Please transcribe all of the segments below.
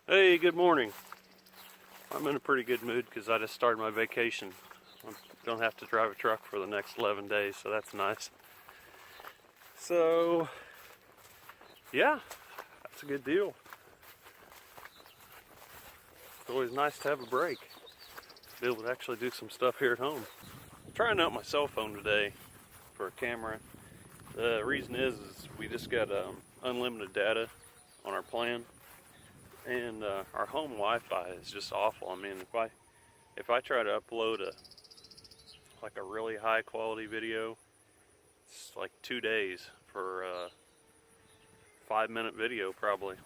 Hey, good morning. I'm in a pretty good mood because I just started my vacation. I don't have to drive a truck for the next 11 days, so that's nice. So, yeah, that's a good deal. It's always nice to have a break, be able to actually do some stuff here at home. I'm trying out my cell phone today for a camera. The reason is we just got unlimited data on our plan, and our home Wi-Fi is just awful. I mean, if I try to upload a really high quality video, it's like 2 days for a 5-minute video probably.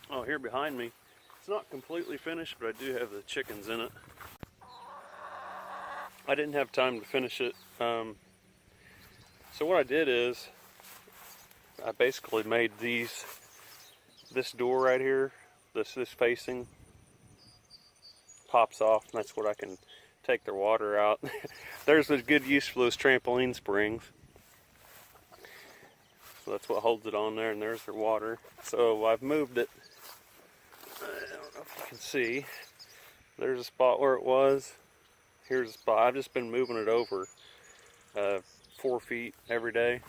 Oh, here behind me, it's not completely finished, but I do have the chickens in it. I didn't have time to finish it. So what I did is I basically made this door right here, this facing pops off, and that's what I can take their water out. There's a good use for those trampoline springs. So that's what holds it on there, and there's their water. So I've moved it. I don't know if you can see. There's a spot where it was. Here's a spot. I've just been moving it over 4 feet every day.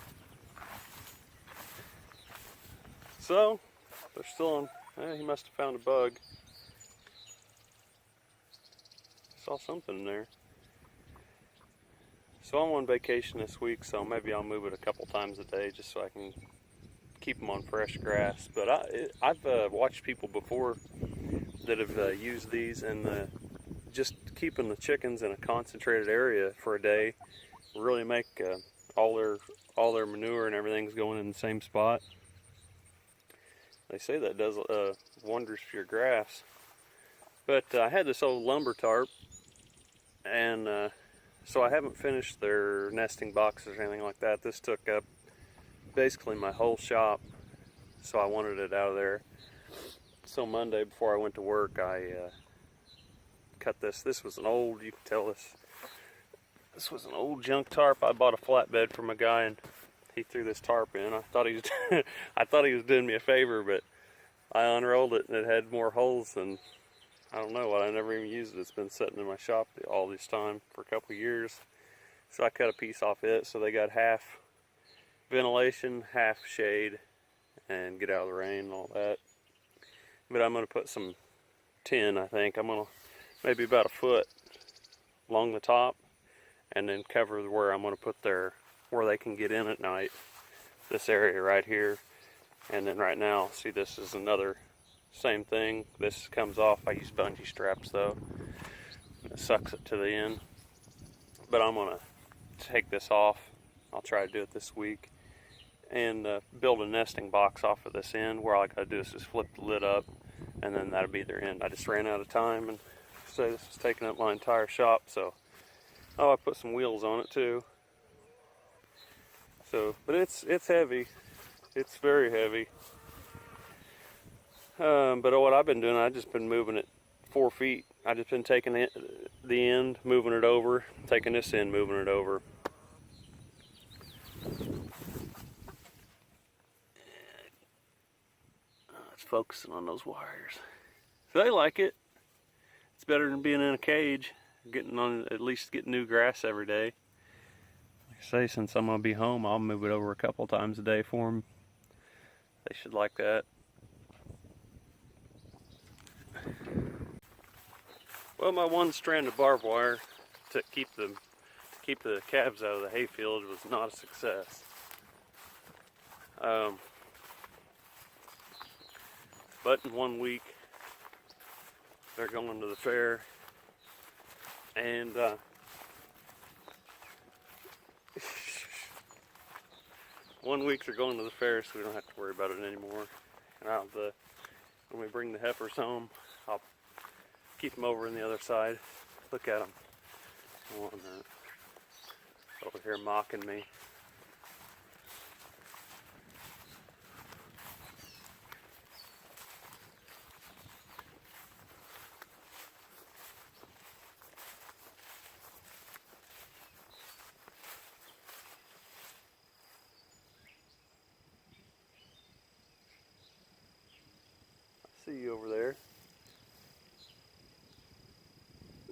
So they're still on. He must have found a bug. Saw something in there. So I'm on vacation this week, so maybe I'll move it a couple times a day just so I can keep them on fresh grass. But I've watched people before that have used these, and just keeping the chickens in a concentrated area for a day really make all their manure and everything's going in the same spot. They say that does wonders for your grass. But I had this old lumber tarp, and so I haven't finished their nesting boxes or anything like that. This took up basically my whole shop, so I wanted it out of there. So Monday before I went to work, I cut this. This was an old, you can tell this was an old junk tarp. I bought a flatbed from a guy, and he threw this tarp in. I thought he was I thought he was doing me a favor, but I unrolled it and it had more holes than, I don't know what. I never even used it. It's been sitting in my shop all this time for a couple of years. So I cut a piece off it, so they got half ventilation, half shade, and get out of the rain and all that. But I'm going to put some tin, I think. I'm going to maybe about a foot along the top, and then cover where I'm going to put where they can get in at night. This area right here. And then right now, see, this is another same thing. This comes off. I use bungee straps though. It sucks it to the end. But I'm going to take this off. I'll try to do it this week. And build a nesting box off of this end, where all I gotta do is just flip the lid up, and then that'll be their end. I just ran out of time, and so this is taking up my entire shop. So, I put some wheels on it too. So, but it's heavy. It's very heavy. But what I've been doing, I've just been moving it 4 feet. I've just been taking the end, moving it over, taking this end, moving it over. Focusing on those wires. So they like it. It's better than being in a cage, at least getting new grass every day. Like I say, since I'm gonna be home, I'll move it over a couple times a day for them. They should like that. Well, my one strand of barbed wire to keep the calves out of the hayfield was not a success. But in 1 week, they're going to the fair, and 1 week they're going to the fair, so we don't have to worry about it anymore. And when we bring the heifers home, I'll keep them over on the other side. Look at them. Over here mocking me. See you over there.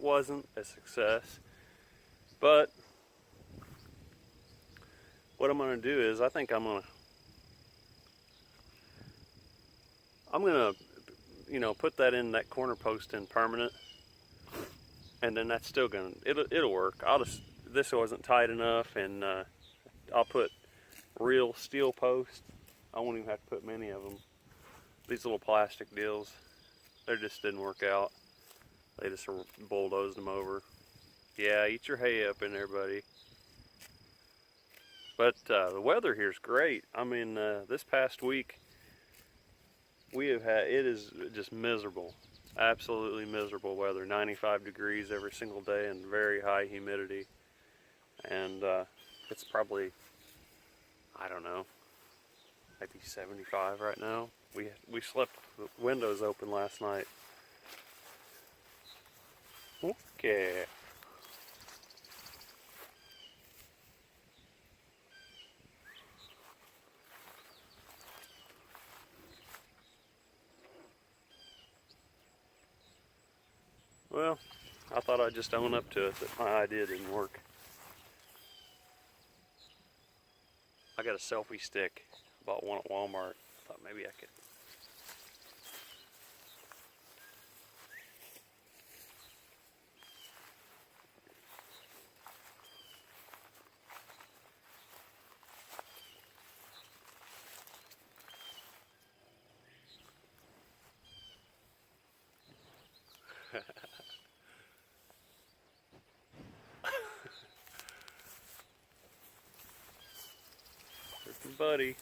Wasn't a success, but what I'm going to do is I think I'm going to put that in, that corner post in permanent, and then that's still going to, it'll work. This wasn't tight enough, and I'll put real steel posts. I won't even have to put many of them. These little plastic deals, they just didn't work out. They just bulldozed them over. Yeah, eat your hay up in there, buddy. But the weather here is great. I mean, this past week, it is just miserable. Absolutely miserable weather. 95 degrees every single day and very high humidity. And it's probably, I don't know, maybe 75 right now. We slept with windows open last night. Okay. Well, I thought I'd just own up to it that my idea didn't work. I got a selfie stick. Bought one at Walmart. Thought maybe I could. There's my buddy.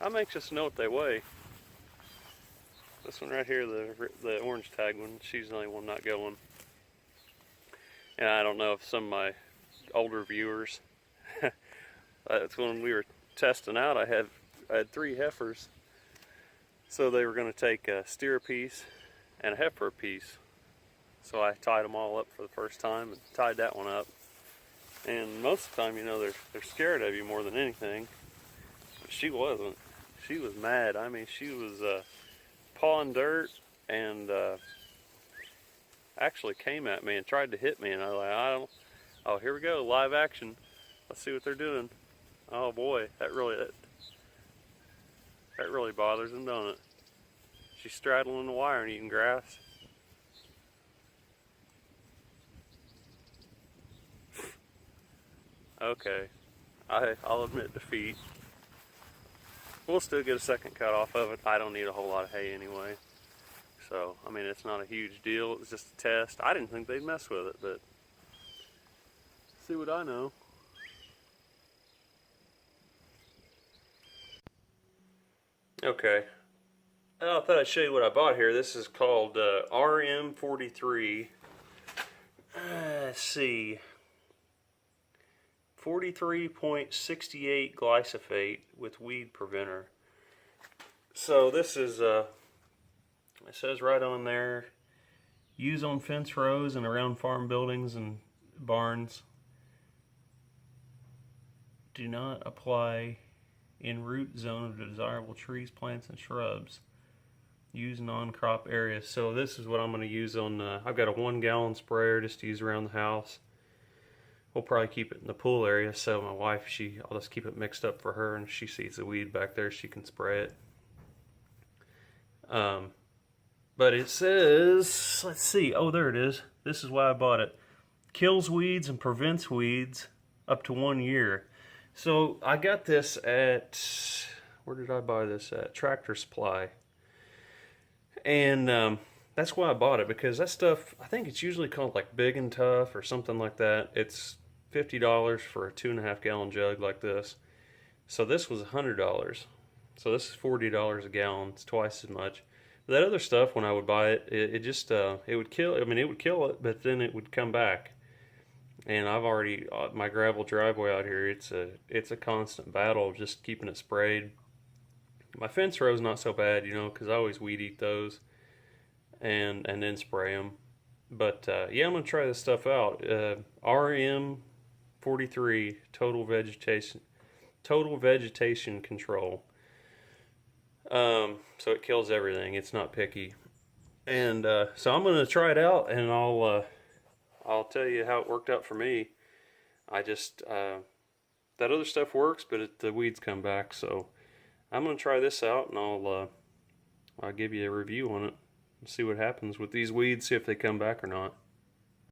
I'm anxious to know what they weigh. This one right here, the orange tag one, she's the only one not going. And I don't know if some of my older viewers, that's when we were testing out, I had 3 heifers. So they were going to take a steer piece and a heifer piece. So I tied them all up for the first time and tied that one up. And most of the time, they're scared of you more than anything. But she wasn't. She was mad. I mean, she was pawing dirt and actually came at me and tried to hit me. And I was like, oh, here we go, live action. Let's see what they're doing. Oh boy, that really bothers them, don't it? She's straddling the wire and eating grass. Okay, I'll admit defeat. We'll still get a second cut off of it. I don't need a whole lot of hay anyway. So, I mean, it's not a huge deal. It was just a test. I didn't think they'd mess with it, but see what I know. Okay. I thought I'd show you what I bought here. This is called RM43. Let's see. 43.68 glyphosate with weed preventer. So this is, it says right on there, use on fence rows and around farm buildings and barns. Do not apply in root zone of desirable trees, plants, and shrubs. Use non-crop areas. So this is what I'm going to use on, I've got a 1 gallon sprayer just to use around the house. We'll probably keep it in the pool area, so my wife, I'll just keep it mixed up for her, and if she sees the weed back there, she can spray it. But it says, let's see, oh, there it is. This is why I bought it. Kills weeds and prevents weeds up to 1 year. So I got this at, where did I buy this at? Tractor Supply. And that's why I bought it, because that stuff, I think it's usually called like Big and Tough or something like that. It's $50 for a 2.5 gallon jug like this. So this was $100. So this is $40 a gallon. It's twice as much. That other stuff, when I would buy it, it just it would kill. I mean, it would kill it, but then it would come back. And I've already my gravel driveway out here. It's a constant battle just keeping it sprayed. My fence row is not so bad, because I always weed eat those, and then spray them. But yeah, I'm gonna try this stuff out. RM43 total total vegetation control. So it kills everything. It's not picky. And so I'm gonna try it out, and I'll tell you how it worked out for me. I just that other stuff works, but the weeds come back. So I'm gonna try this out, and I'll give you a review on it and see what happens with these weeds. See if they come back or not.